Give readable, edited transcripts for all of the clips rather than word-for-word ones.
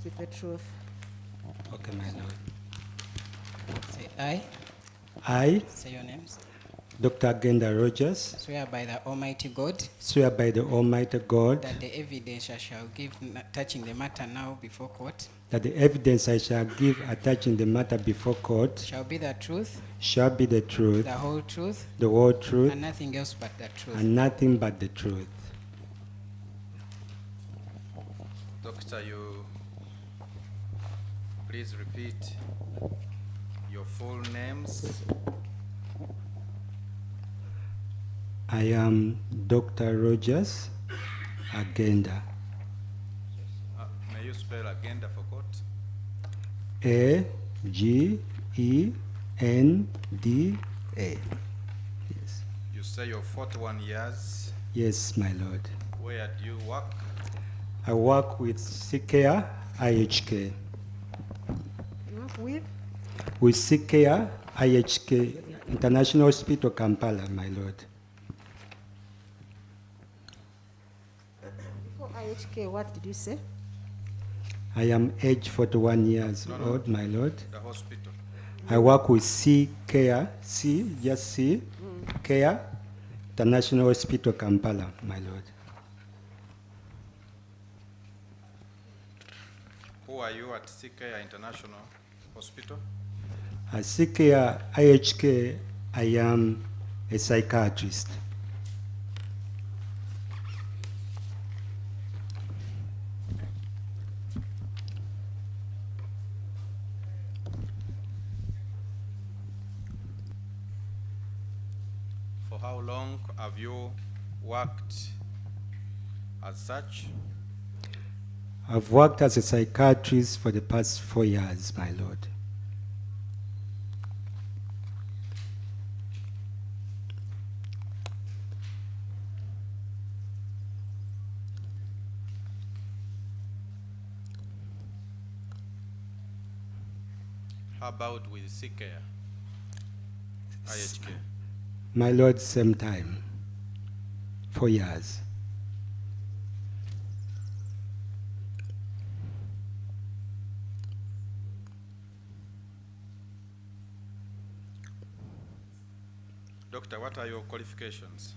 speak the truth. Okay, my Lord. Say I. I, Say your names. Dr. Agenda Rogers, Swear by the Almighty God swear by the Almighty God that the evidence I shall give touching the matter now before court that the evidence I shall give attaching the matter before court shall be the truth, shall be the truth, the whole truth, the whole truth, and nothing else but the truth. and nothing but the truth. Doctor, you please repeat your full names. I am Dr. Rogers Agenda. May you spell agenda for court? A-G-E-N-D-A. Yes. You say you're 41 years. Yes, my Lord. Where do you work? I work with Psychiatric IHK. You work with? With Psychiatric IHK, International Hospital, Kampala, my Lord. Before IHK, what did you say? I am age 41 years old, my Lord. The hospital. I work with Care, Care, International Hospital, Kampala, my Lord. Who are you at CK International Hospital? At Care IHK, I am a psychiatrist. For how long have you worked as such? I've worked as a psychiatrist for the past 4 years, my Lord. How about with CK IHK? My Lord, same time, 4 years. Doctor, what are your qualifications?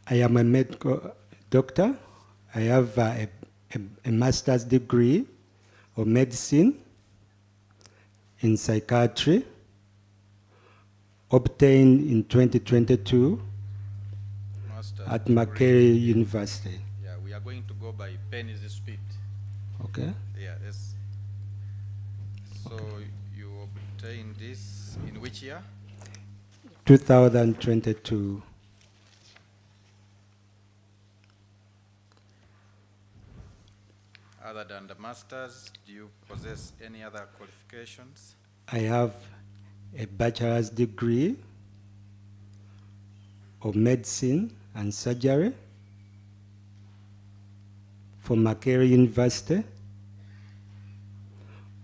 I am a medical doctor. I have a master's degree of medicine in psychiatry, obtained in 2022 Master's at degree. Makerere University. Yeah, we are going to go by pennies speed. Okay? Yeah, yes. So you obtained this in which year? 2022. Other than the master's, do you possess any other qualifications? I have a bachelor's degree of medicine and surgery from Makerere University,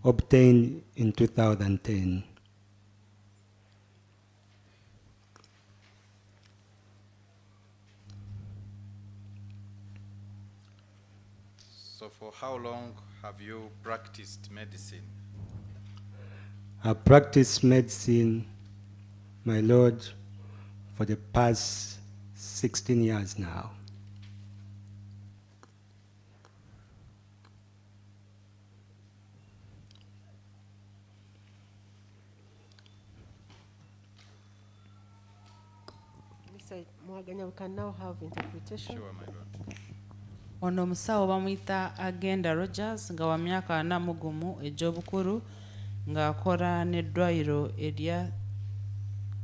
obtained in 2010. So for how long have you practiced medicine? I practiced medicine, my Lord, for the past 16 years now. Mr. Mwaganya, we can now have interpretation. Sure, my lord. Ono omusawo bamuyita Agenda Rogers nga wa myaka 40 egy'obukulu ng'akola n'eddwaliro erya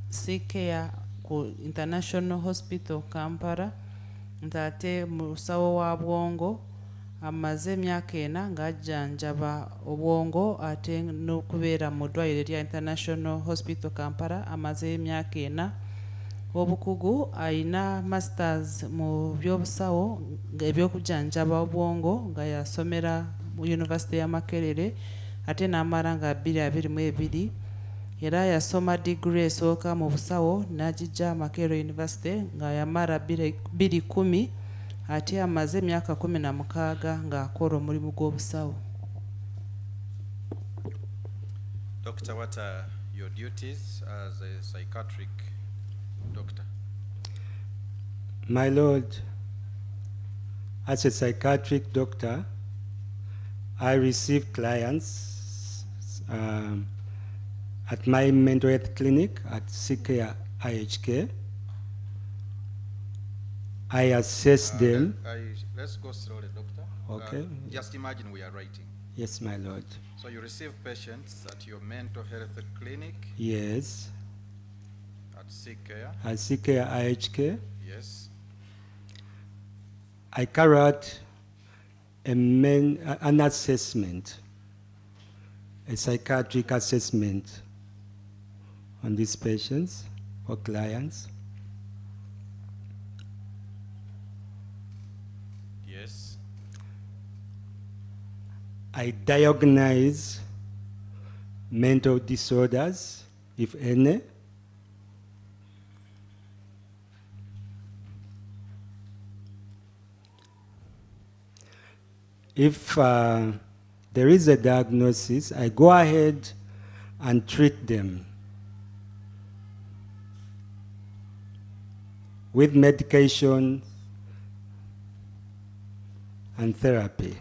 Psychiatric ku International Hospital Kampala ntate musawo wa bwongo amaze emyaka 4 ng'ajjanjaba obwongo ate n'okubeera mu ddwaliro erya International Hospital Kampala amaze emyaka 4 obukugu ayina masters mu by'obusawo eby'okujjanjaba obwongo nga yasomera mu University ya Makerere ate n'amala nga 2022 era yasoma degree esooka mu busawo n'agijja Makerere University nga yamala 2010 ate amaze emyaka 16 ng'akola omulimu gw'obusawo. Doctor, what are your duties as a psychiatric doctor? My Lord, as a psychiatric doctor, I receive clients at my mental health clinic at Psychiatric IHK. I assess them. Let's go slowly, doctor. Okay. Just imagine we are writing. Yes, my Lord. So you receive patients at your mental health clinic Yes, at Sick Care. at Psychiatric IHK. Yes. I carry out an assessment, a psychiatric assessment on these patients or clients. Yes. I diagnose mental disorders, if any. If there is a diagnosis, I go ahead and treat them with medication and therapy.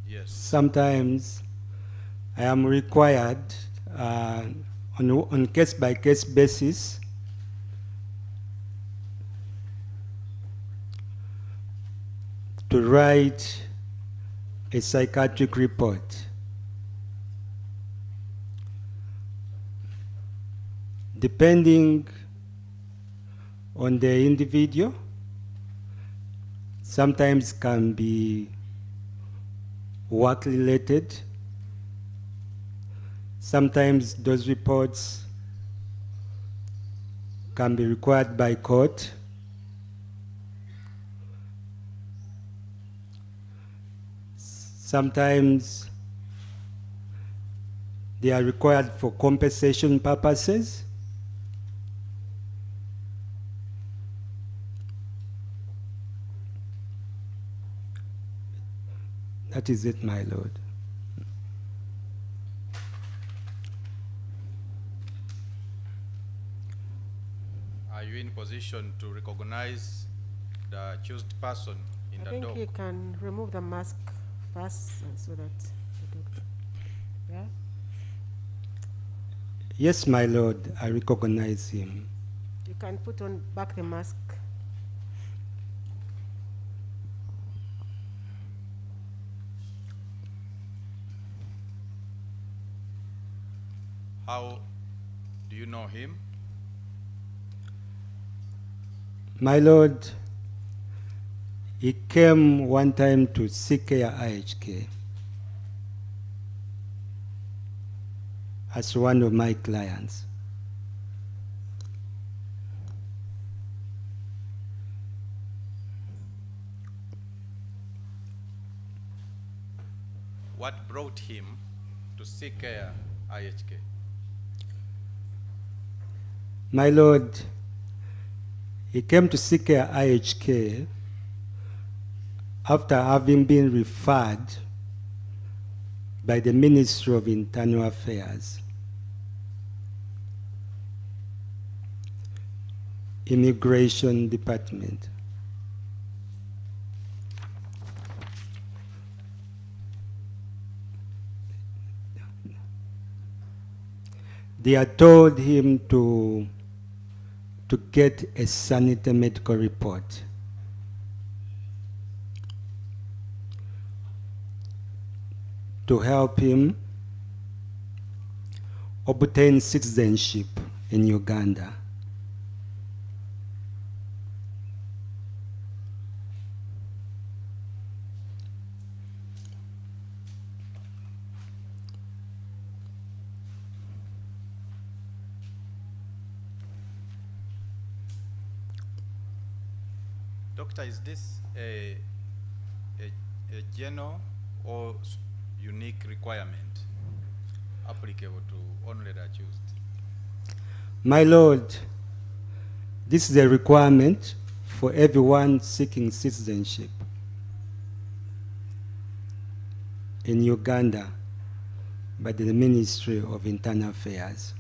Yes. Sometimes I am required on case-by-case basis to write a psychiatric report. Depending on the individual, sometimes can be work-related. Sometimes those reports can be required by court. Sometimes they are required for compensation purposes. That is it, my Lord. Are you in position to recognize the accused person in I the think dock? you can remove the mask first so that the doctor. Yeah? Yes, my Lord, I recognize him. You can put on back the mask. How do you know him? My Lord, he came one time to Psychiatric IHK as one of my clients. What brought him to Sick Care IHK? My Lord, he came to Psychiatric IHK after having been referred by the Ministry of Internal Affairs, Immigration Department. They had told him to get a sanitary medical report. To help him obtain citizenship in Uganda. Doctor, is this a general or unique requirement applicable to only the accused? My Lord, this is a requirement for everyone seeking citizenship in Uganda by the Ministry of Internal Affairs.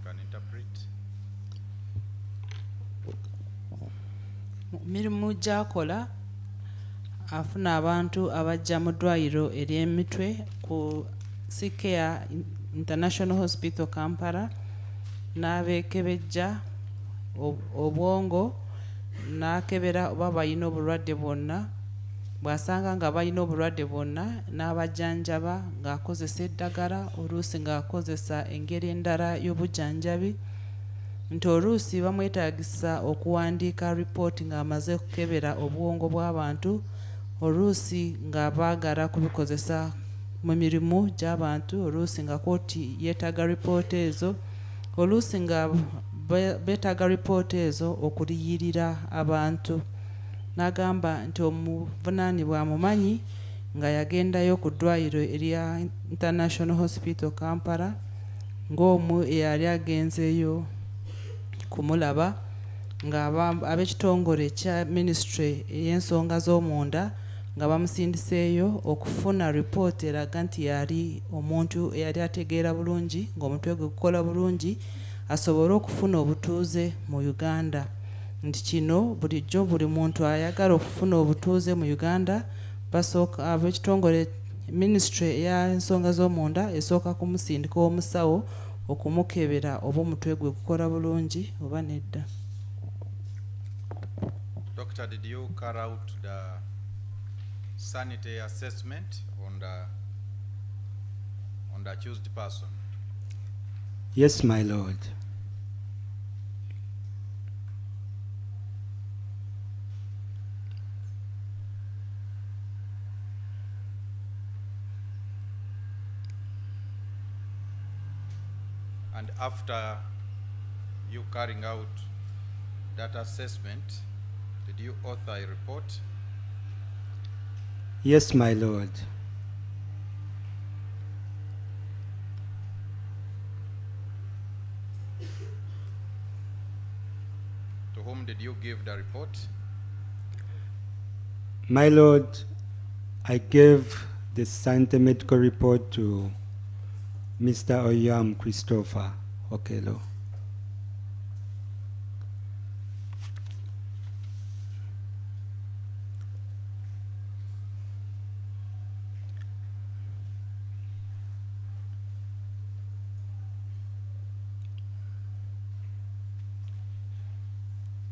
Can interpret? mirimu gy'akola afuna abantu abajja mu ddwaliro ery'emitwe ku Psychiatric International Hospital Kampala n'abeekebejja obwongo n'akebera oba balina obulwadde bwonna bw'asanga nga balina obulwadde bwonna n'abajjanjaba ng'akozesa eddagala oluusi ng'akozesa engeri endala y'obujjanjabi nti oluusi bamwetaagisa okuwandiika ripooti ng'amaze okukebera obwongo bw'abantu oluusi nga baagala kubikozesa mu mirimu gy'abantu oluusi nga kooti yeetaaga ripooti ezo oluusi nga beetaaga ripooti ezo okuliyirira abantu n'agamba nti omuvunaanibwa amumanyi nga yagendayo ku ddwaliro erya International Hospital Kampala ng'omu eyali agenzeeyo kumulaba nga ab'ekitongole kya ministry ey'ensonga z'omunda nga bamusindiseeyo okufuna ripooti eraga nti yali omuntu eyali ategeera bulungi ng'omutwe gwe gukola bulungi asobole okufuna obutuuze mu Uganda nti kino bulijjo buli muntu ayagala okufuna obutuuze mu Uganda basooka ab'ekitongole ministry ey'ensonga z'omunda esooka kumusindika omusawo okumukebera oba omutwe gwe gukola bulungi oba nedda. Doctor, did you carry out the sanitary assessment on the accused person? Yes, my Lord. And after you carrying out that assessment, did you author a report? Yes, my Lord. To whom did you give the report? My Lord, I gave the scientific medical report to Mr. Oyam Christopher Okello.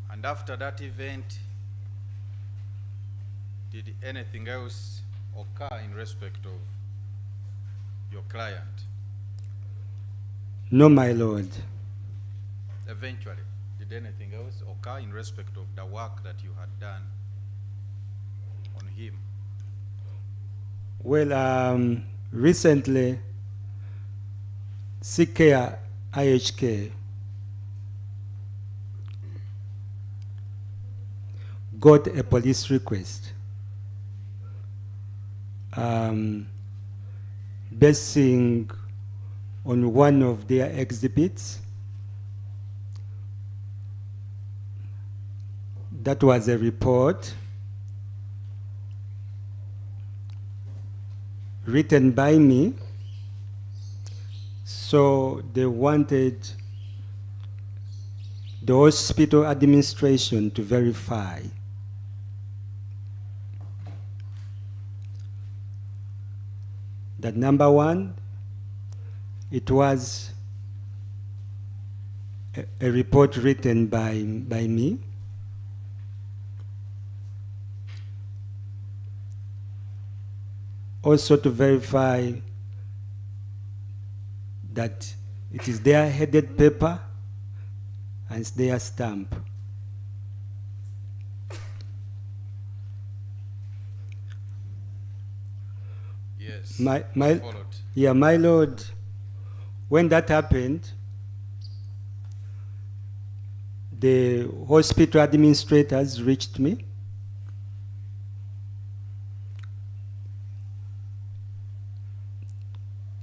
And after that event, did anything else occur in respect of your client? No, my Lord. Eventually, did anything else occur in respect of the work that you had done on him? Well, recently, CK IHK got a police request basing on one of their exhibits. That was a report written by me. So they wanted the hospital administration to verify that, number one, it was a report written by me. Also to verify that It is their headed paper and it's their stamp. Yes. My Followed. Yeah, my lord, when that happened, the hospital administrators reached me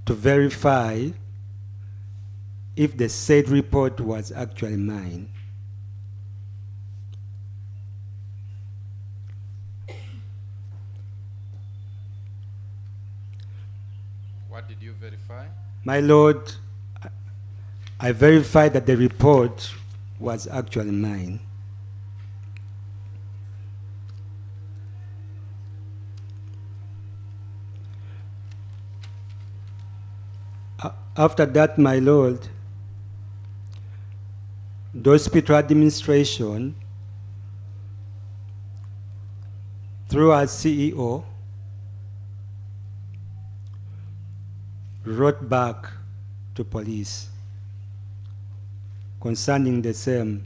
to verify if the said report was actually mine. What did you verify? My lord, I verified that the report was actually mine. After that, my lord, the hospital administration, through our CEO, wrote back to police concerning the same.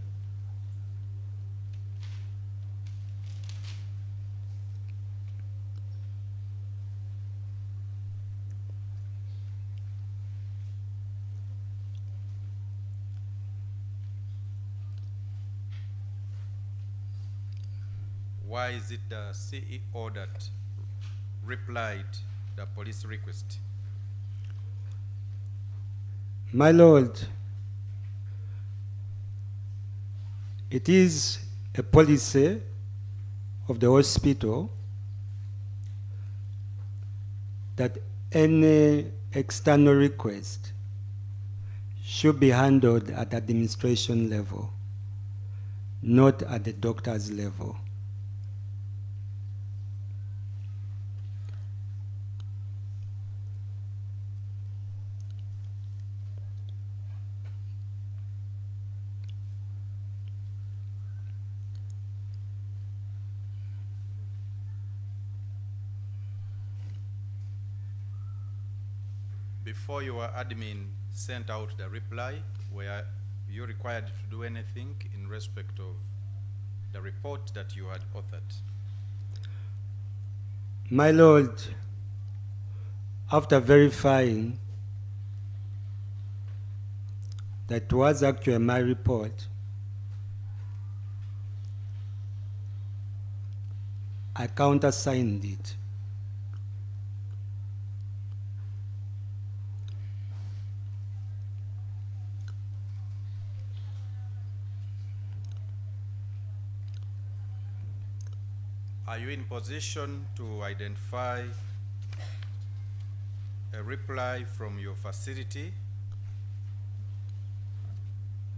Why is it the CEO that replied the police request? My lord, it is a policy of the hospital that any external request should be handled at administration level, not at the doctor's level. Before your admin sent out the reply, were you required to do anything in respect of the report that you had authored? My lord, after verifying that was actually my report, I countersigned it. Are you in position to identify a reply from your facility,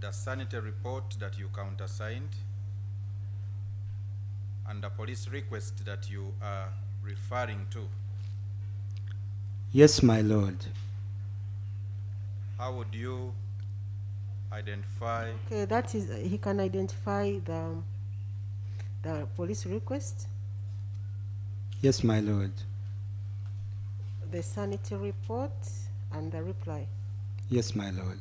the sanitary report that you countersigned, and the police request that you are referring to? Yes, my lord. How would you identify? Okay, that is, he can identify the police request, Yes, my lord. the sanitary report, and the reply. Yes, my lord.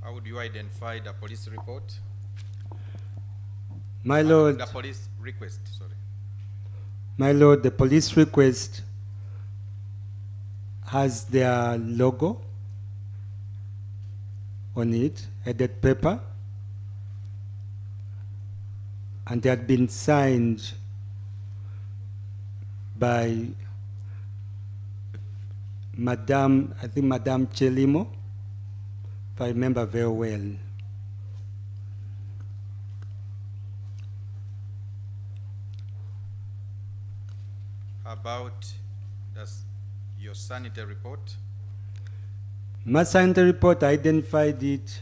How would you identify the police report? My lord, The police request, sorry. my lord, the police request has their logo on it, headed paper, and they had been signed by Madame, I think Madame Chelimo, if I remember very well. About your sanitary report? My sanitary report identified it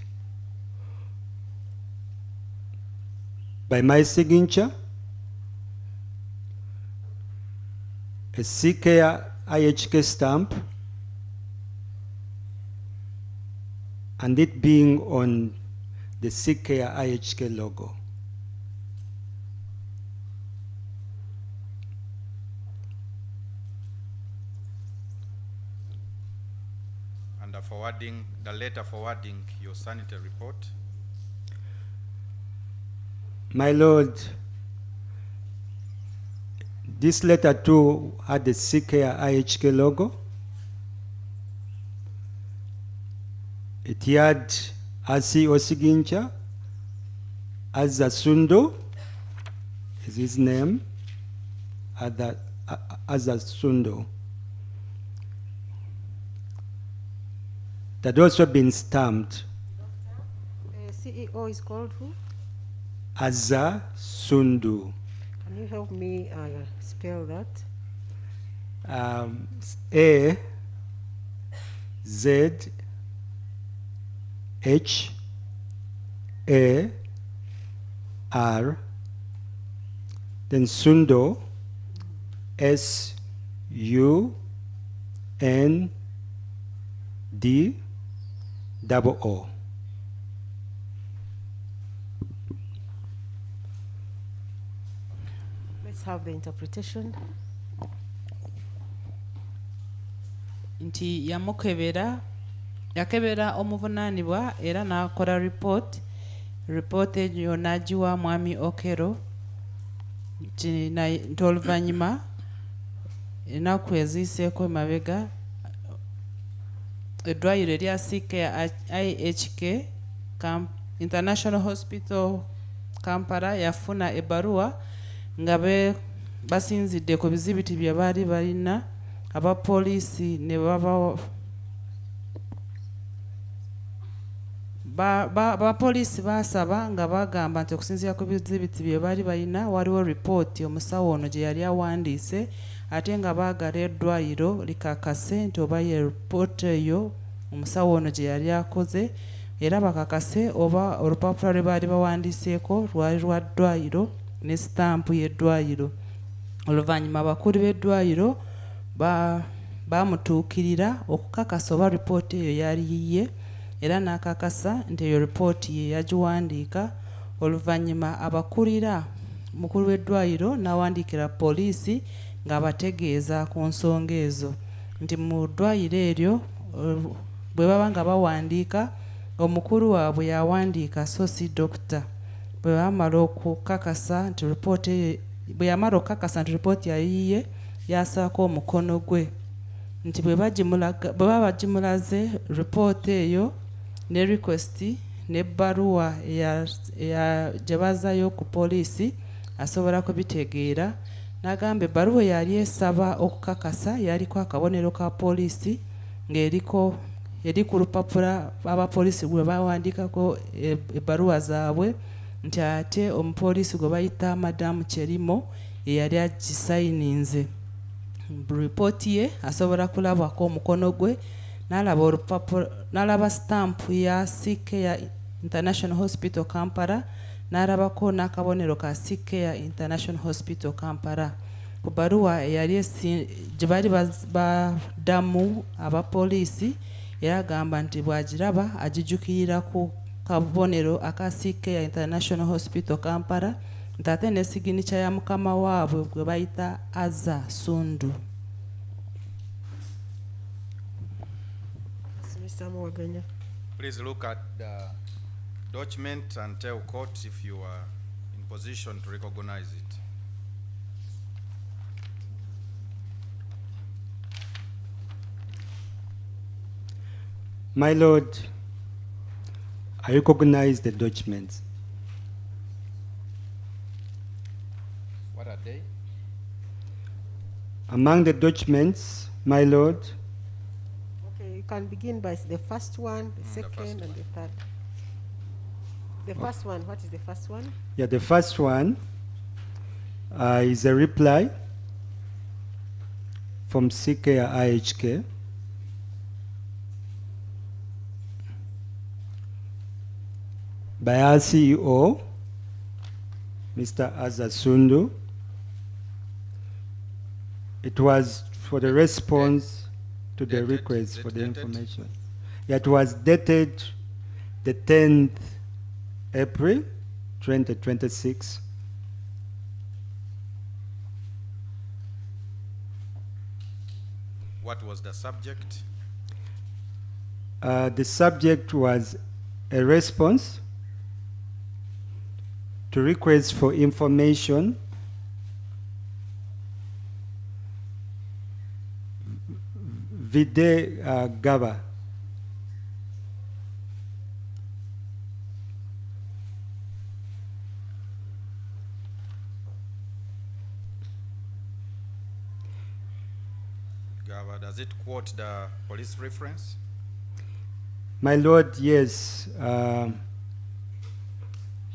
by my signature, a CK IHK stamp, and it being on the CK IHK logo. and the letter forwarding your sanitary report. My Lord, this letter too had the Psychiatric IHK logo. It had RCO signature, Azasundo is his name, Azasundo. That also been stamped, CEO is called who? Azasundu. Can you help me spell that? A Z H A R, then Sundo, S U N D double O. Let's have the interpretation. Nti yakebera omuvunaanibwa era n'akola report eyo n'agiwa mwami Okello nti oluvannyuma ennaku eziiseeko emabega eddwaliro erya IHK International Hospital Kampala yafuna ebbaluwa nga basinzidde ku bizibiti bye baali balina abapoliisi ne abapoliisi baasaba nga bagamba nti okusinziira ku bizibiti bye baali balina waliwo ripooti omusawo ono gye yali awandiise ate nga baagala eddwaliro likakase nti oba ye ripooti eyo omusawo ono gye yali akoze era bakakase oba olupapula lwe baali bawandiiseeko lwali lwa ddwaliro ne sitampu y'eddwaliro. Oluvannyuma abakulu b'eddwaliro bamutuukirira okukakasa oba ripooti eyo yali yiye era n'akakasa nti eyo ripooti ye yagiwandiika. Oluvannyuma abakulira mukulu w'eddwaliro n'awandiikira poliisi ng'abategeeza ku nsonga ezo nti mu ddwaliro eryo bwe baba nga bawandiika omukulu waabwe yawandiika so si dokita. Bwe yamala okukakasa nti ripooti yayiye yasaako omukono gwe nti bwe baba bagimulaze ripooti eyo ne request n'ebbaluwa gye bazaayo ku poliisi asobola kubitegeera. N'agamba ebbaluwa yali esaba okukakasa yaliko akabonero ka poliisi ng'eri ku lupapula abapoliisi gwe bawandiikako ebbaluwa zaabwe nti ate omupoliisi gwe bayita madamu Kyerimo eyali agisayininze. Ripooti ye asobola kulabwako omukono gwe n'alaba olupapula n'alaba stampu ya Psychiatric International Hospital Kampala n'alabako n'akabonero ka Psychiatric International Hospital Kampala. Ku bbaluwa eyali gye baali baddamu abapoliisi era agamba nti bw'agiraba agijjukirira ku kabonero aka Psychiatric International Hospital Kampala nti ate ne siginicha ya mukama waabwe gwe bayita Azasundu. Please look at the document and tell court if you are in position to recognize it. My Lord, I recognize the documents. What are they? Among the documents, my Lord, Okay, you can begin by the first one, the second, first and the third. The first one, what is the first one? yeah, the first one is a reply from IHK. By our CEO, Mr. Azasundu. It was for the response to the Dated? request for the Dated? information. Yeah, it was dated the 10th April 2026. What was the subject? The subject was a response to requests for information vide gaba. Gava, does it quote the police reference? My Lord, yes.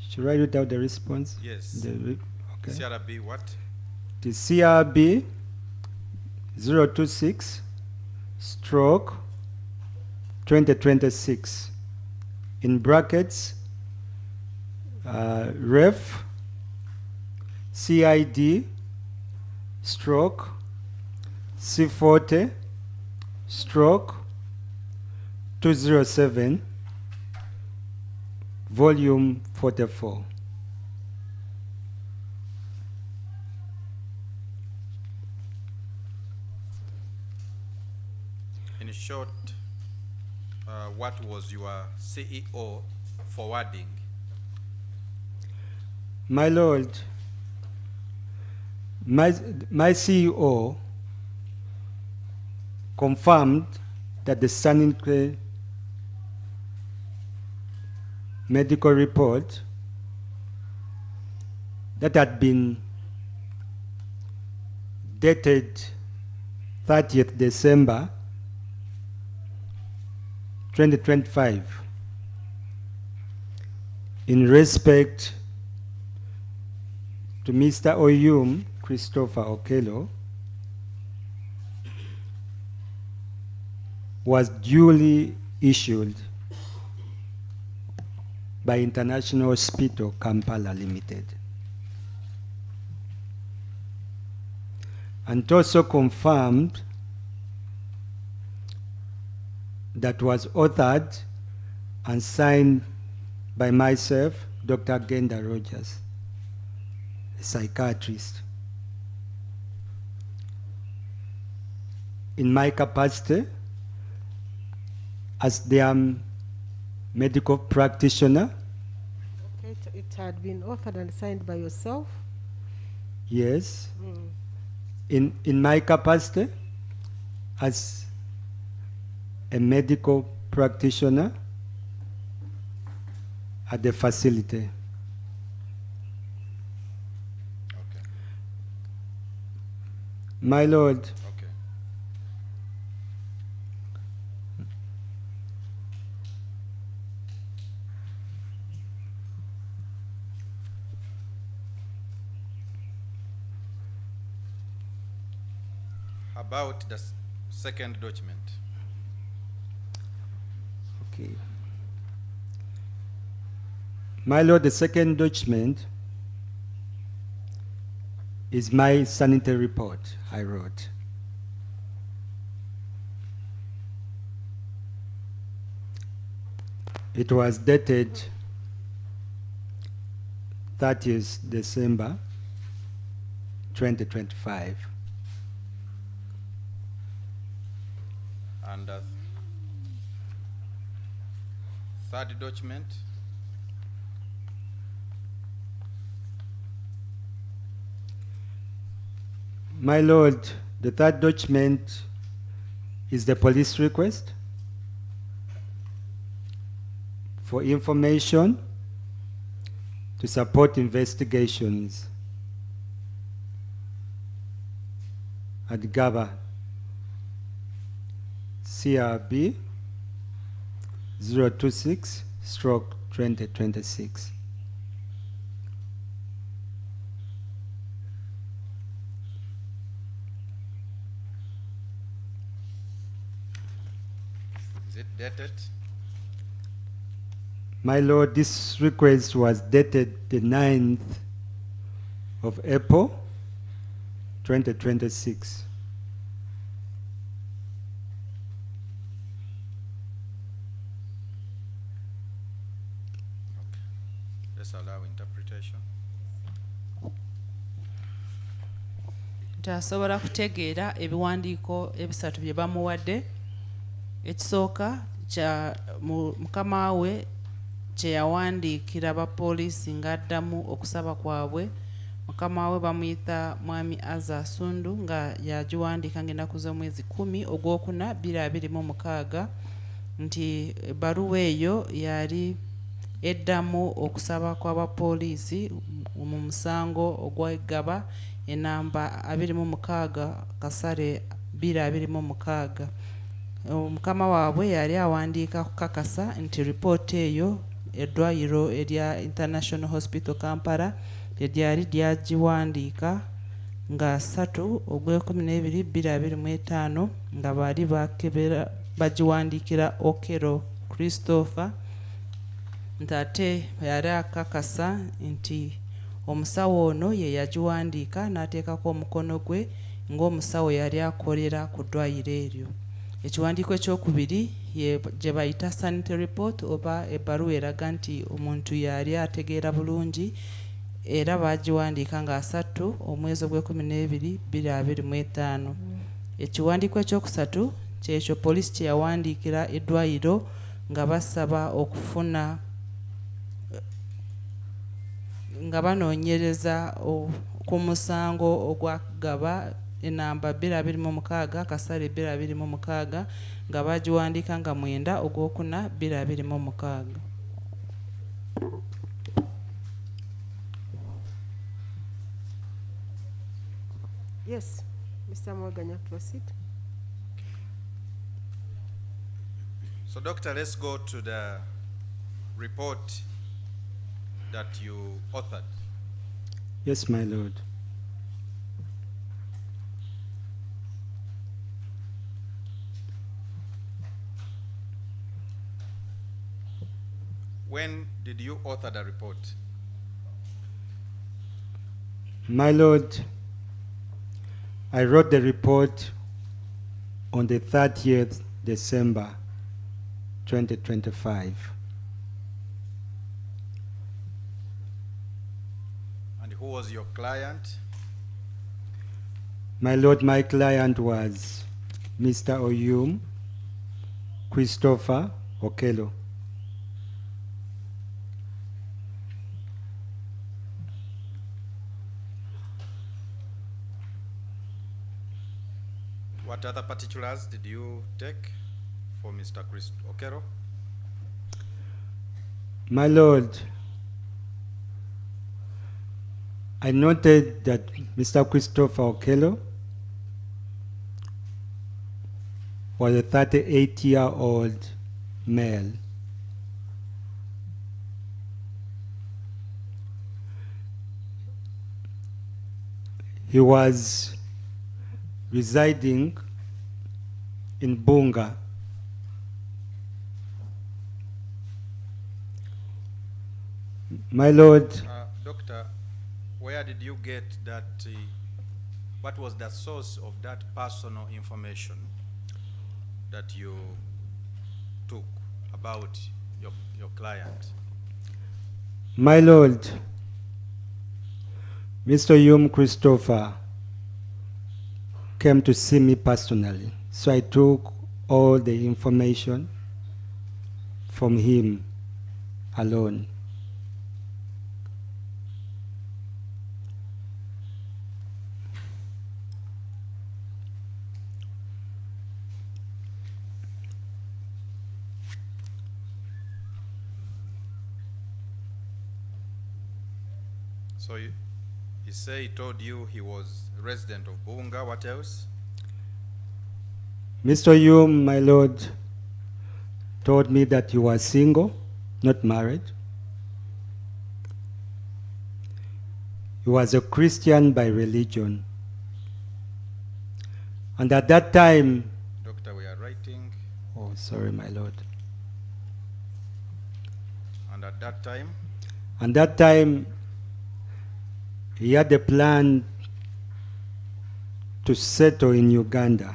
Should I read out the response? Yes. Okay. CRB what? The CRB 026 stroke 2026 in brackets ref CID stroke C40 stroke 207 volume 44. In short, what was your CEO forwarding? My Lord, my CEO confirmed that the sanitary medical report that had been dated 30th December 2025 in respect to Mr. Oyum Christopher Okello was duly issued by International Hospital Kampala Limited, and also confirmed that was authored and signed by myself, Dr. Genda Rogers, a psychiatrist. In my capacity as their medical practitioner. Okay, it had been authored and signed by yourself. Yes. In my capacity as a medical practitioner at the facility. Okay. My Lord, Okay. About the second document. okay. My Lord, the second document is my sanitary report I wrote. It was dated 30th December 2025. And the third document. My Lord, the third document is the police request for information to support investigations at GABA CRB 026 stroke 2026. Is it dated? My Lord, this request was dated the 9th of April 2026. Let's allow interpretation. Tasobola kutegeera ebiwandiiko ebisatu bye bamuwadde. Ekisooka mukama we kye yawandiikira abapoliisi ng'addamu okusaba kwabwe. Mukama we bamuyita mwami Aza Sundu nga yagiwandiika ng'ennaku z'omwezi 10 ogwokuna 2026 nti ebbaluwa eyo yali eddamu okusaba kw'abapoliisi mu musango ogw'eggaba enamba 26 kasale 2026. Mukama waabwe yali awandiika kukakasa nti ripoota eyo eddwaliro erya International Hospital Kampala lyali lyagiwandiika nga 3 ogw'Okubiri 2025 nga baali bakebera bagiwandiikira Okello Christopher nti ate yali akakasa nti omusawo ono ye yagiwandiika n'ateekako omukono gwe ng'omusawo yali akolera ku ddwaliro eryo. Ekiwandiiko ekyokubiri gye bayita sanitary report oba ebbaluwa eraga nti omuntu yali ategeera bulungi era bagiwandiika nga 3 omwezi ogw'Okubiri 2025. Ekiwandiiko ekyokusatu kyekyo poliisi kye yawandiikira eddwaliro nga basaba okufuna nga banoonyereza ku musango ogwagaba enamba 2026 kasale 2026 nga bagiwandiika nga 9 ogwokuna 2026. Yes, Mr. Mwaganya, proceed. So, Doctor, let's go to the report that you authored. Yes, my lord. When did you author the report? My lord, I wrote the report on the 30th December 2025. And who was your client? My lord, my client was Mr. Oyum Christopher Okello. What other particulars did you take for Mr. Okello? My lord, I noted that Mr. Christopher Okello was a 38-year-old male. He was residing in Bunga. My lord, Doctor, where did you get that? What was the source of that personal information that you took about your client? my lord, Mr. Yum Christopher came to see me personally, so I took all the information from him alone. So he say he told you he was a resident of Bunga. What else? Mr. Yum, my lord, told me that you were single, not married. He was a Christian by religion. And at that time, Doctor, we are writing. oh, sorry, my lord. And at that time, And that time, he had a plan to settle in Uganda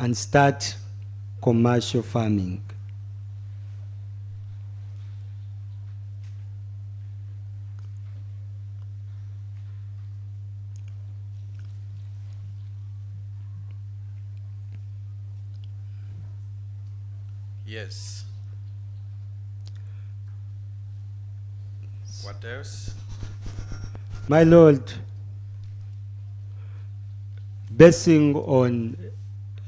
and start commercial farming. Yes. What else? My Lord, basing on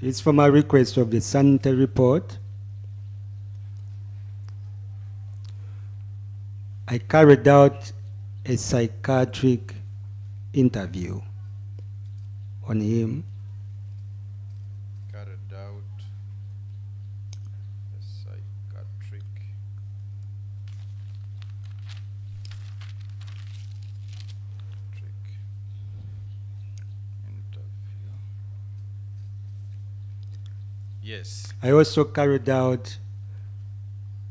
his formal request of the sanitary report, I carried out a psychiatric interview on him. Carried out a psychiatric interview. Yes. I also carried out,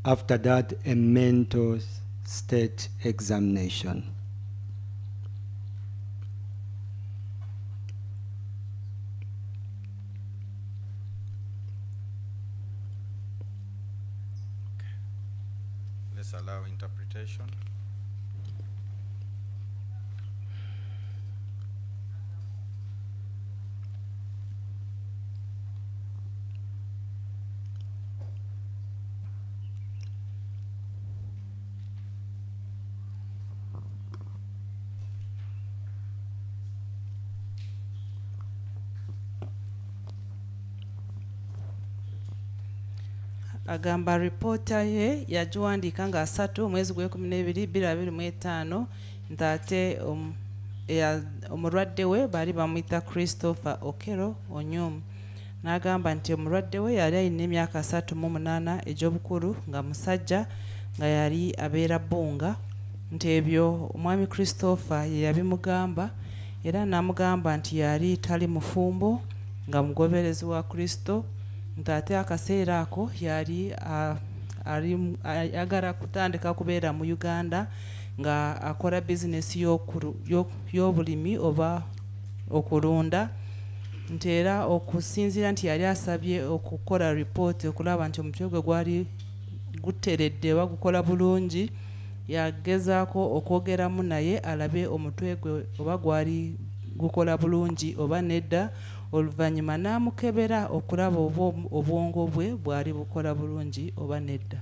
after that, a mental state examination. Let's allow interpretation. agamba ripoota ye yagiwandiika nga 3 omwezi gwe 12 2025 nti ate omulwadde we baali bamuyita Christopher Okello Onyum. N'agamba nti omulwadde we yali alina emyaka 38 egy'obukulu nga musajja nga yali abeera Bbunga, nti ebyo omwami Christopher ye yabimugamba era n'amugamba nti yali tali mufumbo nga mugoberezi wa Kristo, nti ate akaseera ako yali ayagala kutandika kubeera mu Uganda nga akola bizinesi y'obulimi oba okulunda, nti era okusinziira nti yali asabye okukola ripooti okulaba nti omutwe gwe gwali guteredde oba gukola bulungi, yagezaako okwogeramu naye alabe omutwe gwe oba gwali gukola bulungi oba nedda, oluvannyuma n'amukebera okulaba oba obwongo bwe bwali bukola bulungi oba nedda.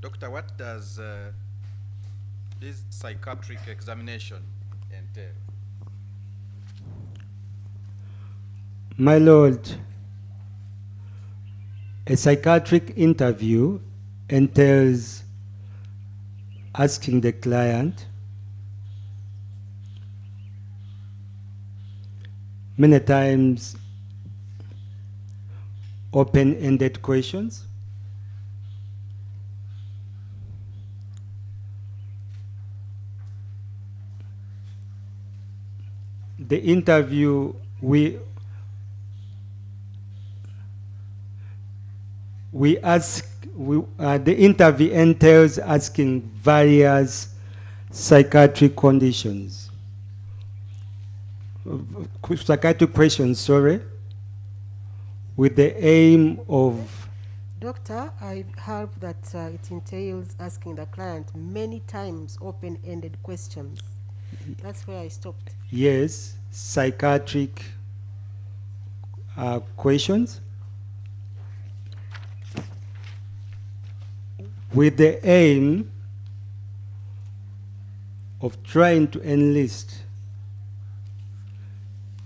Doctor, what does this psychiatric examination entail? My Lord, a psychiatric interview entails asking the client many times open-ended questions. The interview the interview entails asking various psychiatric conditions, psychiatric questions, sorry, with the aim of... Doctor, I heard that it entails asking the client many times open-ended questions. That's where I stopped. Yes, psychiatric questions with the aim of trying to enlist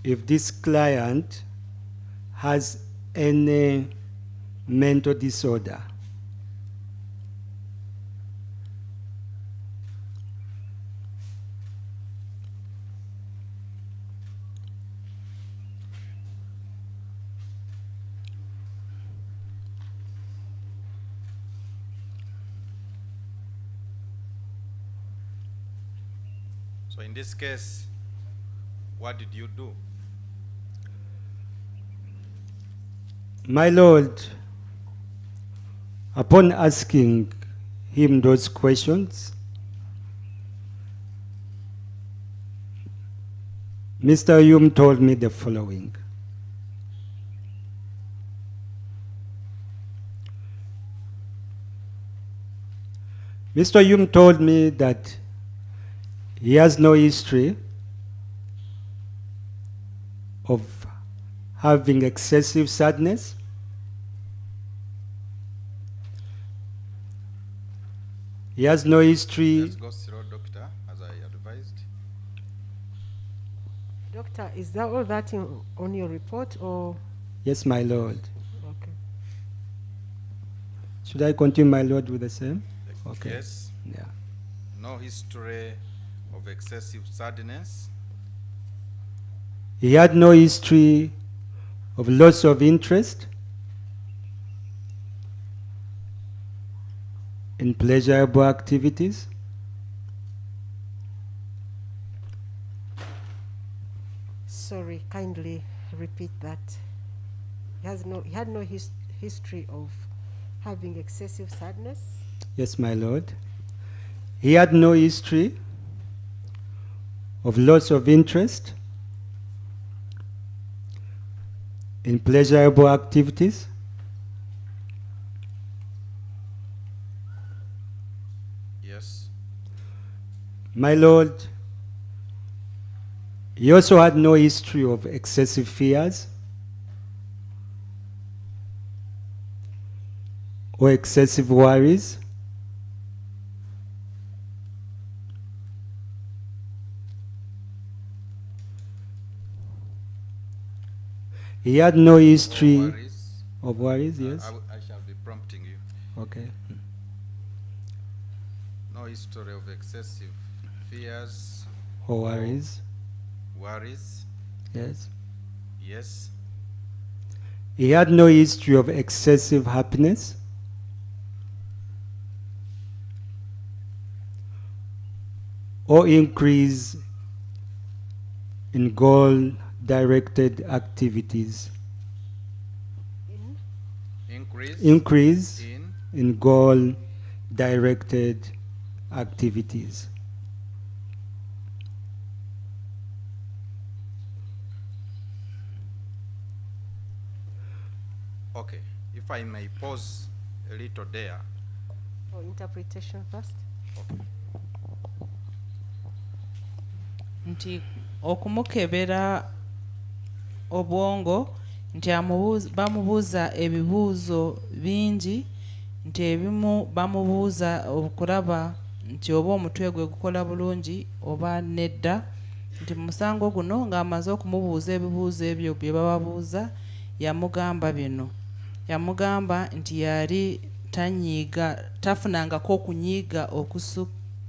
if this client has any mental disorder. So in this case, what did you do? My Lord, upon asking him those questions, Mr. Yum told me the following. Mr. Yum told me that he has no history of having excessive sadness. He has no history. Let's go slow, doctor, as I advised. Doctor, is that all that on your report or? Yes, my Lord. Okay. Should I continue, my Lord, with the same? Okay. Yes. Yeah. No history of excessive sadness. He had no history of loss of interest in pleasurable activities. Sorry, kindly repeat that. He had no history of having excessive sadness. Yes, my Lord. He had no history of loss of interest in pleasurable activities. Yes. My Lord, he also had no history of excessive fears or excessive worries. He had no history No worries. of worries, yes. I shall be prompting you. Okay. No history of excessive fears, Or worries, worries. yes. Yes. He had no history of excessive happiness or increase in goal-directed activities. Increase in goal-directed activities. Okay. If I may pause a little there. Or interpretation first. Nti okumukebera obwongo nti bamubuuza ebibuuzo bingi nti ebimu bamubuuza okulaba nti oba omutwe gwe gukola bulungi oba nedda nti musango guno ng'amaze okumubuuza ebibuuzo ebyo bye bababuuza yamugamba bino yamugamba nti yali tafunangako okunyiiga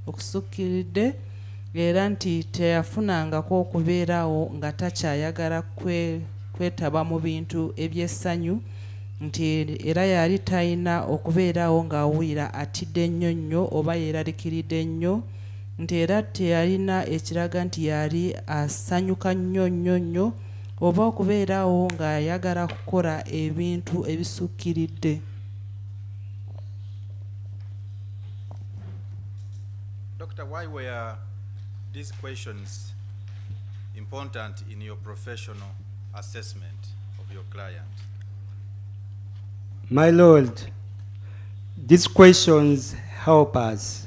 okusukkiridde era nti teyafunangako okubeerawo nga takyayagala kwetaba mu bintu ebyessanyu nti era yali talina okubeerawo ng'awulira atidde nnyo nnyo oba yeeraliikiridde nnyo nti era teyalina ekiraga nti yali asanyuka nnyo nnyo nnyo oba okubeerawo ng'ayagala kukola ebintu ebisukkiridde. Doctor, why were these questions important in your professional assessment of your client? My Lord, these questions help us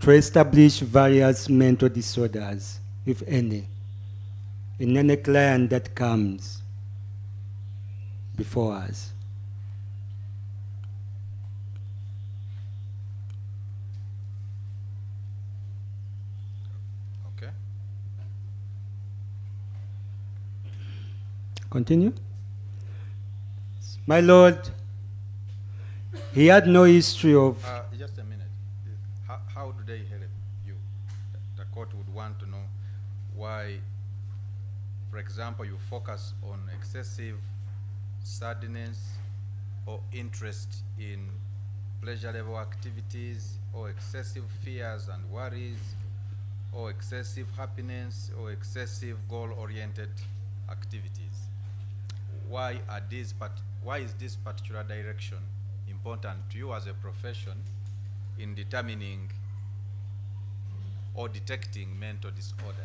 to establish various mental disorders, if any, in any client that comes before us. Okay. Continue. My Lord, he had no history of... Just a minute. How do they help you? The court would want to know why, for example, you focus on excessive sadness or interest in pleasurable activities or excessive fears and worries or excessive happiness or excessive goal-oriented activities. Why is this particular direction important to you as a profession in determining or detecting mental disorders?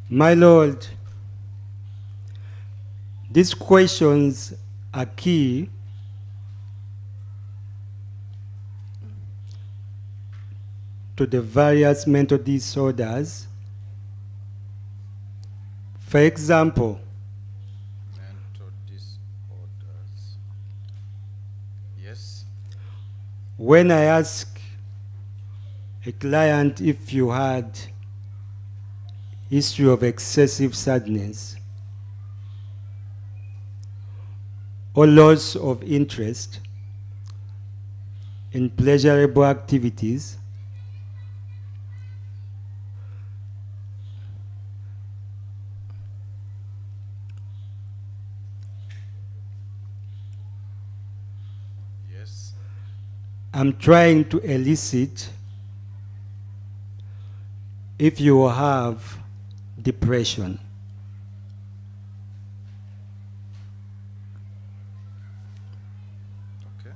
My Lord, these questions are key to the various mental disorders. For example, Mental disorders. Yes. when I ask a client if you had history of excessive sadness or loss of interest in pleasurable activities, Yes. I'm trying to elicit if you have depression. Okay.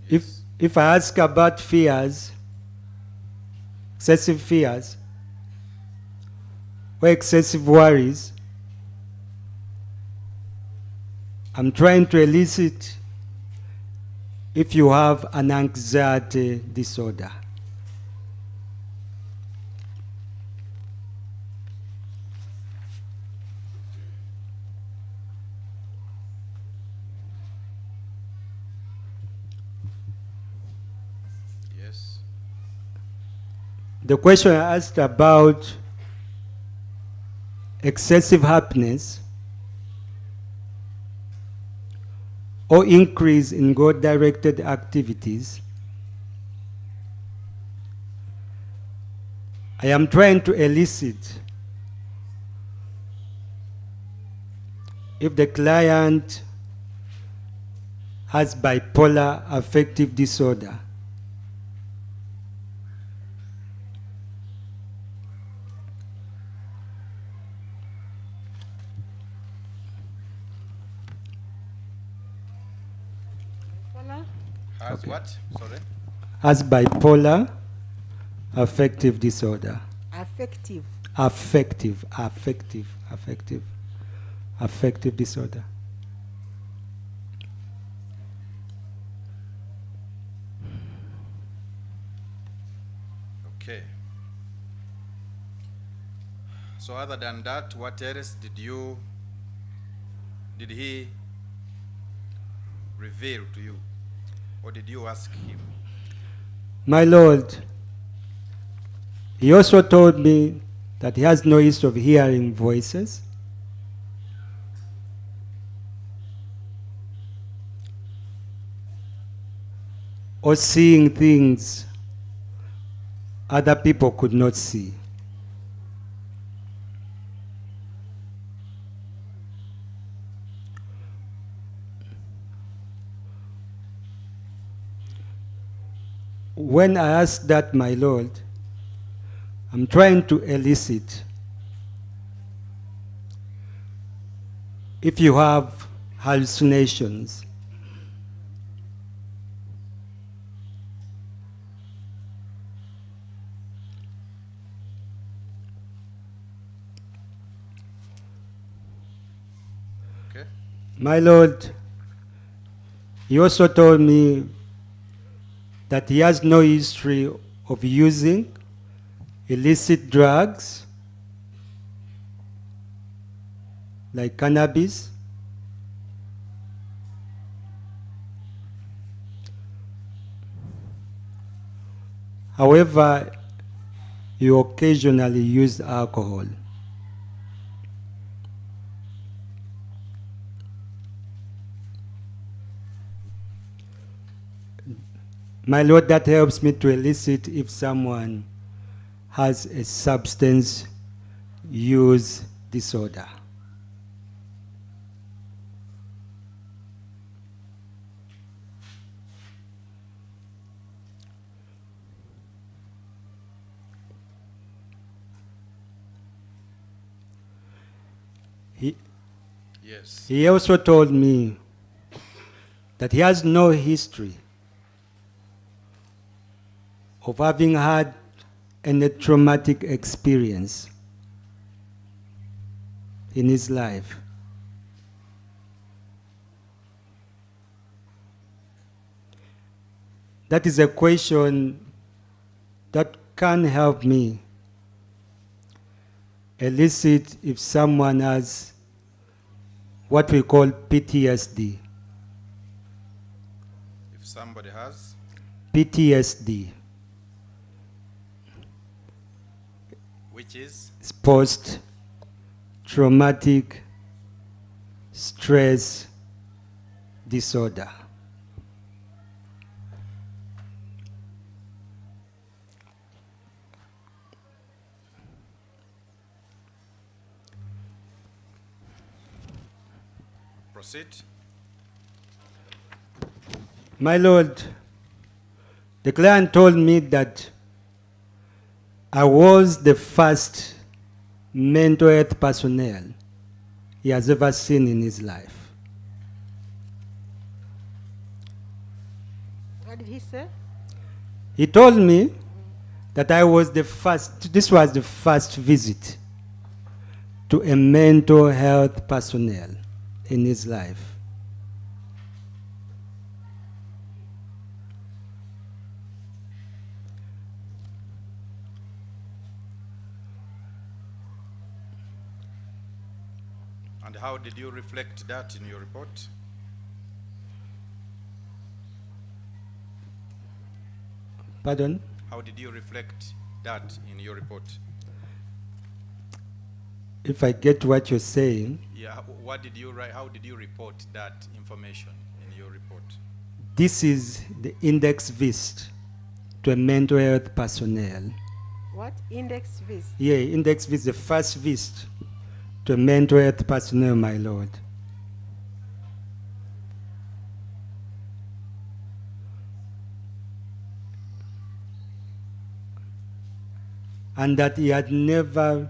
If, Yes. if I ask about fears, excessive fears, or excessive worries, I'm trying to elicit if you have an anxiety disorder. Yes. The question I asked about excessive happiness or increase in goal-directed activities, I am trying to elicit if the client has bipolar affective disorder. Has Okay. what? Sorry. Has bipolar affective disorder. Affective. Affective disorder. Okay. So other than that, what else did he reveal to you? Or did you ask him? My Lord, he also told me that he has no history of hearing voices, or seeing things other people could not see. When I ask that, my Lord, I'm trying to elicit if you have hallucinations. Okay. My Lord, he also told me that he has no history of using illicit drugs like cannabis, however, he occasionally used alcohol. My Lord, that helps me to elicit if someone has a substance use disorder. Yes. He also told me that he has no history of having had any traumatic experience in his life. That is a question that can help me elicit if someone has what we call PTSD. If somebody has, PTSD, which is it's post-traumatic stress disorder. proceed. My Lord, the client told me that I was the first mental health personnel he has ever seen in his life. What did he say? He told me that I was the first, this was the first visit to a mental health personnel in his life. And how did you reflect that in your report? Pardon? How did you reflect that in your report? If I get what you're saying, Yeah, what did you write? How did you report that information in your report? this is the index visit to a mental health personnel. What? Index vis. Yeah, index visit, the first visit to a mental health personnel, my Lord. And that he had never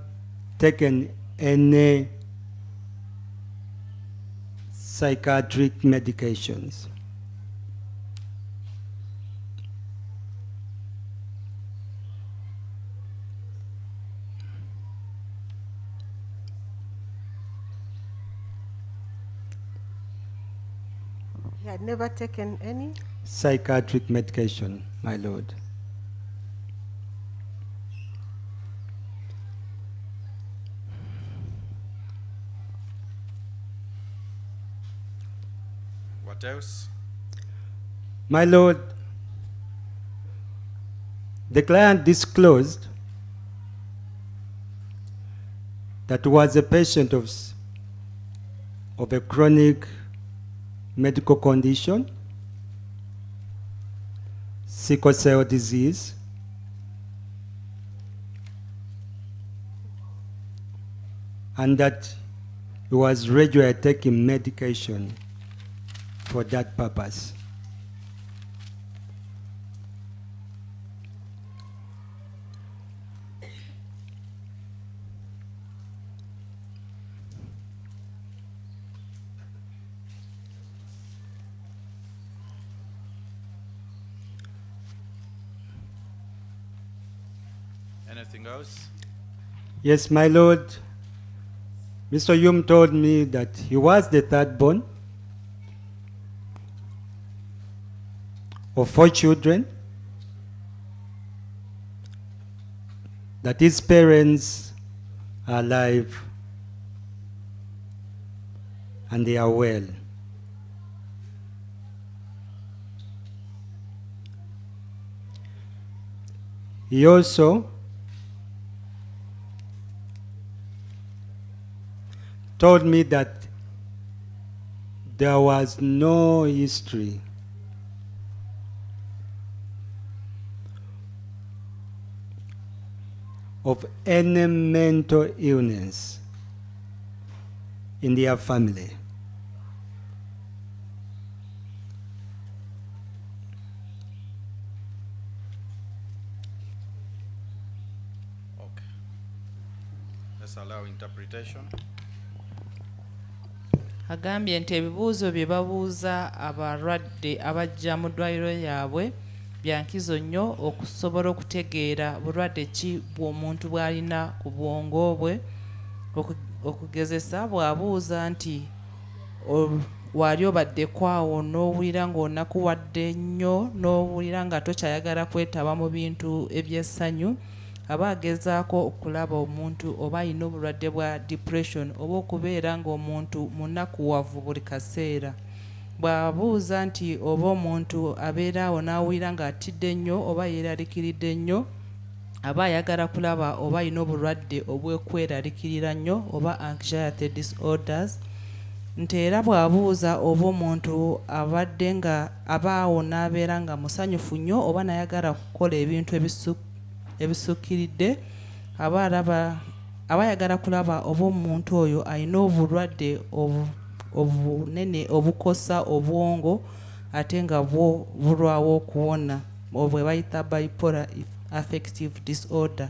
taken any psychiatric medications. He had never taken any. Psychiatric medication, my Lord. What else? My Lord, the client disclosed that was a patient of a chronic medical condition, sickle cell disease, and that he was regularly taking medication for that purpose. Anything else? Yes, my Lord, Mr. Yum told me that he was the third born of 4 children, that his parents are alive and they are well. He also told me that there was no history of any mental illness in their family. Okay. Let's allow interpretation. Agambye nti ebibuuzo bye babuuza abalwadde abajja mu ddwaliro yaabwe bya nkizo nnyo okusobola okutegeera bulwadde ki bw'omuntu bw'alina ku bwongo bwe, okugezesa bw'abuuza nti wali obaddeko awo n'owulira ng'onakuwadde nnyo n'owulira nga tokyayagala kwetaba mu bintu ebyessanyu, aba agezaako okulaba omuntu oba alina obulwadde bwa depression oba okubeera ng'omuntu munakuwavu buli kaseera. Bw'abuuza nti oba omuntu abeera awo n'awulira ng'atidde nnyo oba yeeraliikiridde nnyo, aba ayagala kulaba oba alina obulwadde obw'okweraliikirira nnyo oba anxiety disorders. Nti era bw'abuuza oba omuntu abadde nga aba awo n'abeera nga musanyufu nnyo oba nayagala kukola ebintu ebisukkiridde, aba ayagala kulaba oba omuntu oyo alina obulwadde obunene obukosa obwongo ate nga bwo bulwawo okuwona, obwe bayita bipolar affective disorder.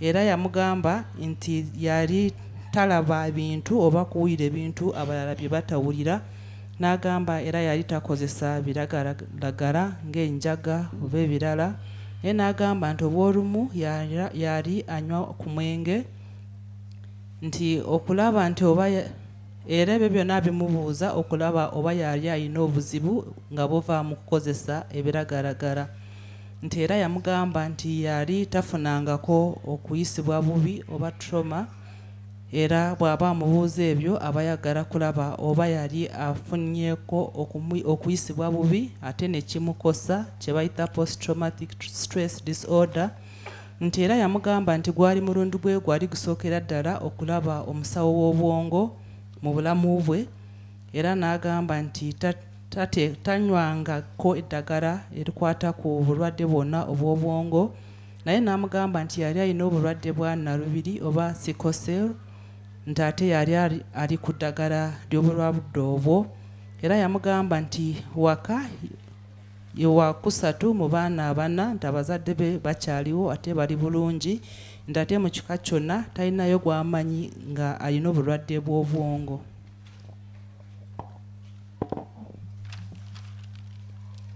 Era yamugamba nti yali talaba bintu oba kuwulira ebintu abalala bye batawulira, n'agamba era yali takozesa biragalalagala ng'enjaga oba ebirala. Naye n'agamba nti obw'olumu yali anywa ku mwenge, nti okulaba nti oba era ebyo byonna bimubuuza okulaba oba yali alina obuzibu nga buva mu kukozesa ebiragalagala. Nti era yamugamba nti yali tafunangako okuyisibwa bubi oba trauma, era bw'aba amubuuza ebyo aba ayagala kulaba oba yali afunnyeko okuyisibwa bubi ate ne kimukosa, kye bayita post traumatic stress disorder. Nti era yamugamba nti gwali mulundi gwe gwali gusookera ddala okulaba omusawo w'obwongo mu bulamu bwe, era n'agamba nti tanywangako eddagala erikwata ku bulwadde bwonna obw'obwongo, naye n'amugamba nti yali alina obulwadde bwa nalubiri oba sickle cell, nti ate yali ali ku ddagala ly'obulwadde obwo. Era yamugamba nti waka wakusatu mu baana abana, nti abazadde be bakyaliwo ate bali bulungi, nti ate mu kika kyonna talinayo gw'amanyi nga alina obulwadde bw'obwongo.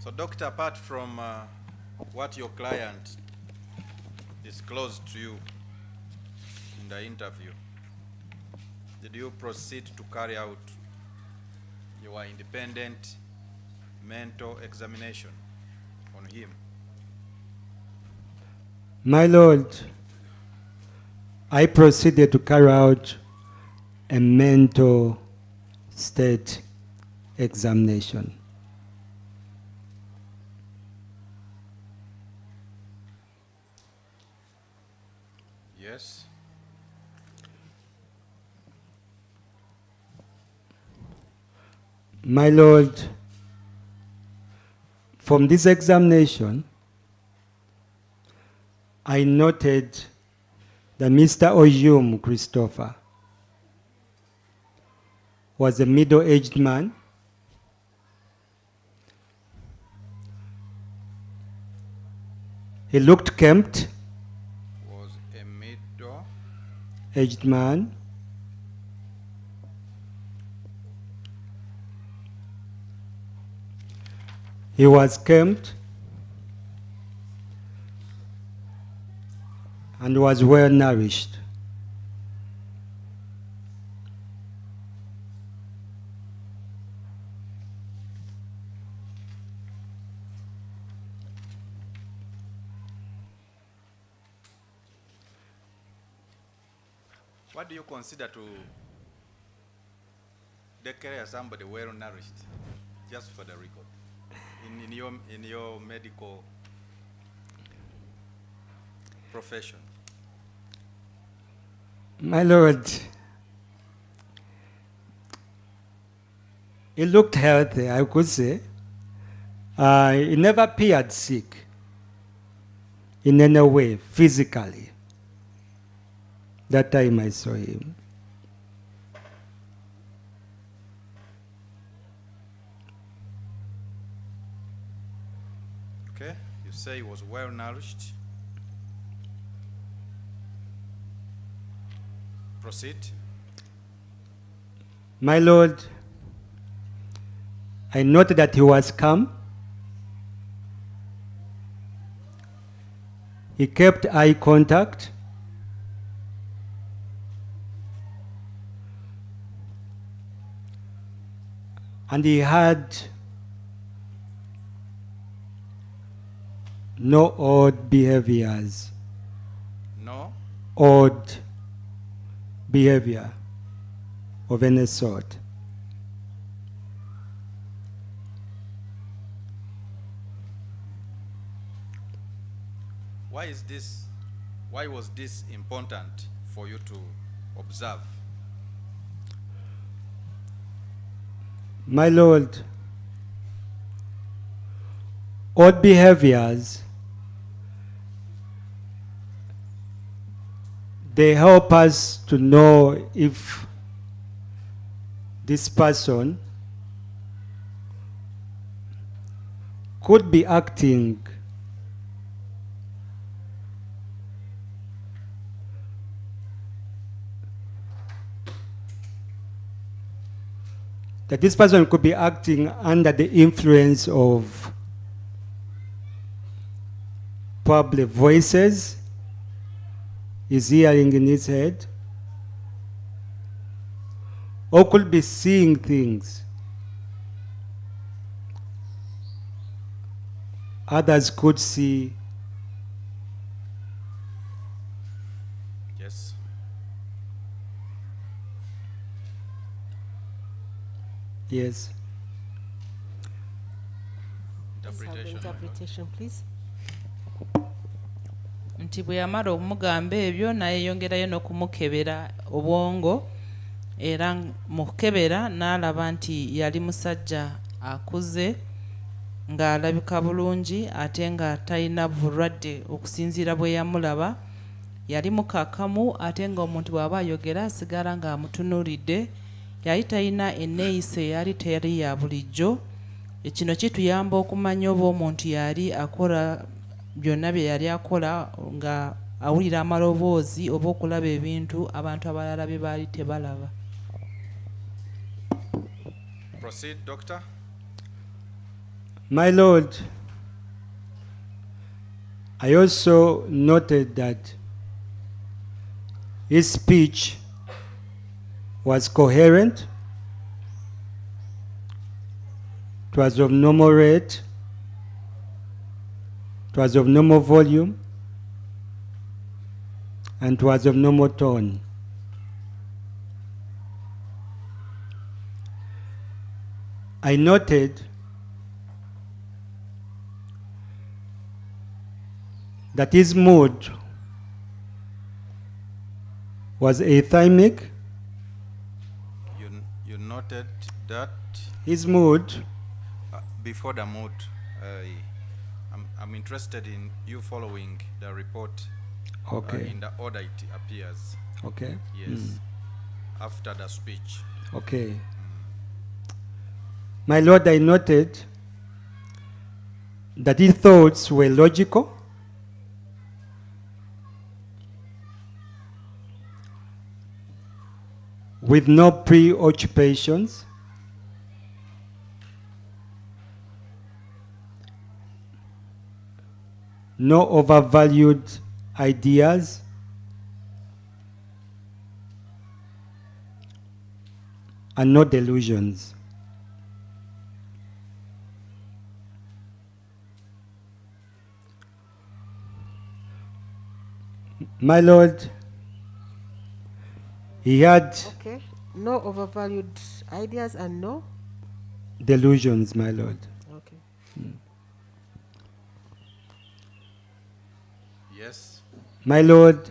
So, doctor, apart from what your client disclosed to you in the interview, did you proceed to carry out your independent mental examination on him? My Lord, I proceeded to carry out a mental state examination. Yes. My Lord, from this examination, I noted that Mr. Oyum Christopher was a middle-aged man. He looked kempt, Was a aged man. He was kempt and was well nourished. What do you consider to declare somebody well nourished, just for the record, in your medical profession? My Lord, he looked healthy, I could say. He never appeared sick in any way, physically. That time I saw him. Okay, you say he was well nourished. Proceed. My Lord, I noted that he was calm. He kept eye contact. and he had no odd behaviors, No? odd behavior of any sort. Why was this important for you to observe? My Lord, odd behaviors, they help us to know if this person could be acting that this person could be acting under the influence of probably voices he's hearing in his head, or could be seeing things others could see. Yes. Yes. Let's have the Interpretation. interpretation, please. nti bwe yamala okumugamba ebyo nayeyongerayo n'okumukebera obwongo era mu kukebera n'alaba nti yali musajja akuze ng'alabika bulungi ate nga talina bulwadde okusinziira bwe yamulaba, yali mukakamu ate nga omuntu bw'aba ayogera asigala ng'amutunuulidde, yali talina enneeyisa eyali teri ya bulijjo. Kino kituyamba okumanya oba omuntu yali akola byonna bye yali akola nga awulira amaloboozi oba okulaba ebintu abantu abalala bye baali tebalaba. Proceed, Doctor. My Lord, I also noted that his speech was coherent, it was of normal rate, it was of normal volume, and it was of normal tone. I noted that his mood was athymic. You noted that His mood, before the mood. I'm interested in you following the report okay, in the order it appears. okay, Yes. After the speech. okay. My Lord, I noted that his thoughts were logical, with no preoccupations, no overvalued ideas, and no delusions. My Lord, he had Okay. No overvalued ideas and no? delusions, my Lord. Okay. Yes. My Lord,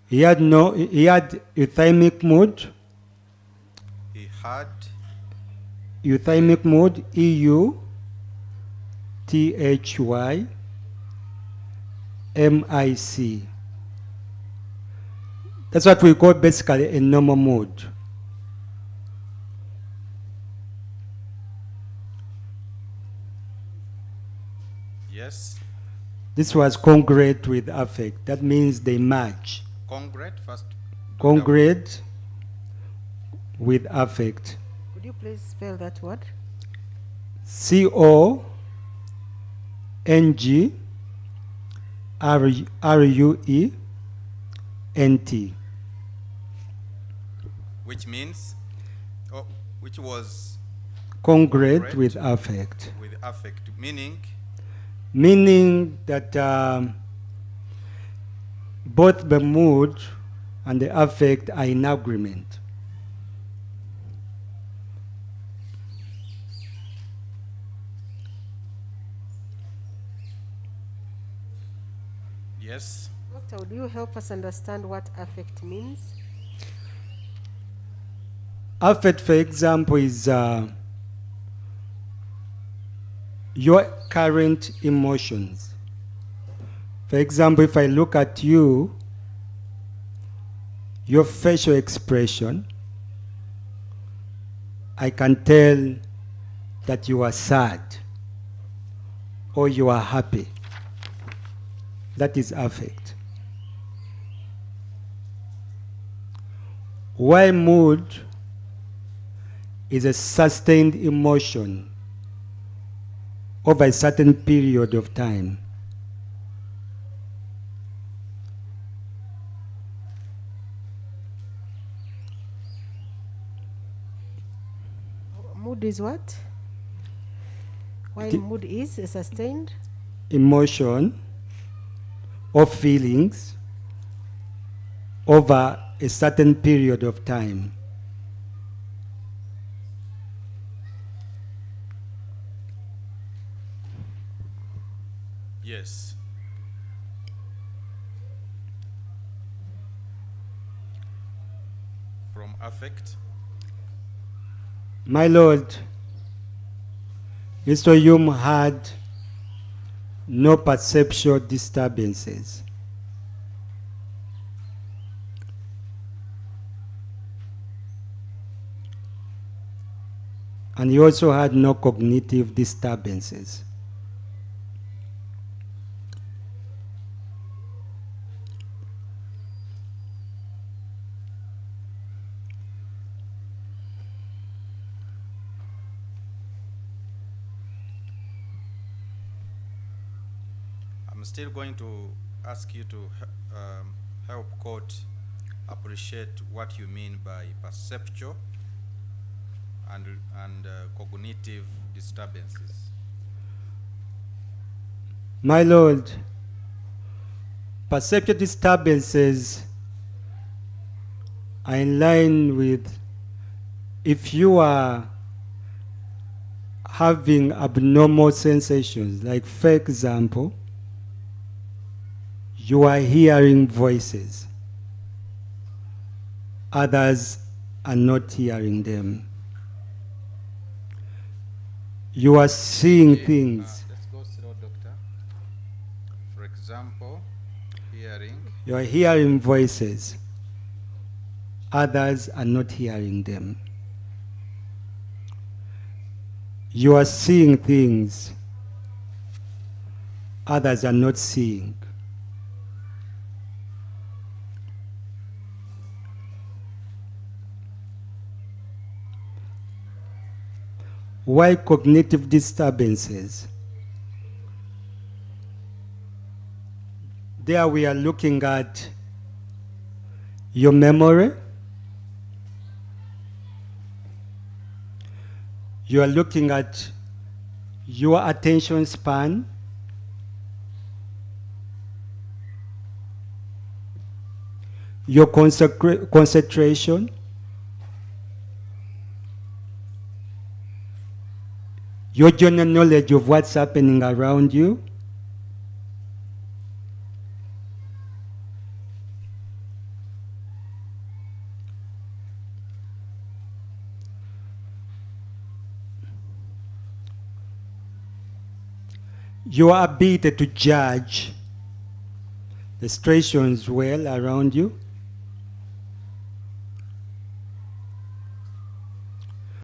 he had euthymic mood, He had euthymic mood, EUTHYMIC. That's what we call basically a normal mood. yes. This was congruent with affect. That means they match. Congruent first. Congruent with affect. Could you please spell that word? CONGRUENT. Which means, which was congruent with affect. With affect, Meaning that both the mood and the affect are in agreement. yes. Doctor, would you help us understand what affect means? Affect, for example, is your current emotions. For example, if I look at you, your facial expression, I can tell that you are sad or you are happy. That is affect. While mood is a sustained emotion over a certain period of time. Mood is what? While The- mood is a sustained? Emotion or feelings over a certain period of time. Yes. From affect. My Lord, Mr. Hume had no perceptual disturbances. And he also had no cognitive disturbances. I'm still going to ask you to help court appreciate what you mean by perceptual and cognitive disturbances. My Lord, perceptual disturbances are in line with if you are having abnormal sensations, like for example, you are hearing voices, others are not hearing them. You are seeing Okay, things. let's go slow, doctor. For example, hearing. You are hearing voices, others are not hearing them. You are seeing things, others are not seeing. Why cognitive disturbances? There we are looking at your memory. You are looking at your attention span. Your concentration. Your general knowledge of what's happening around you. Your ability to judge the situations well around you.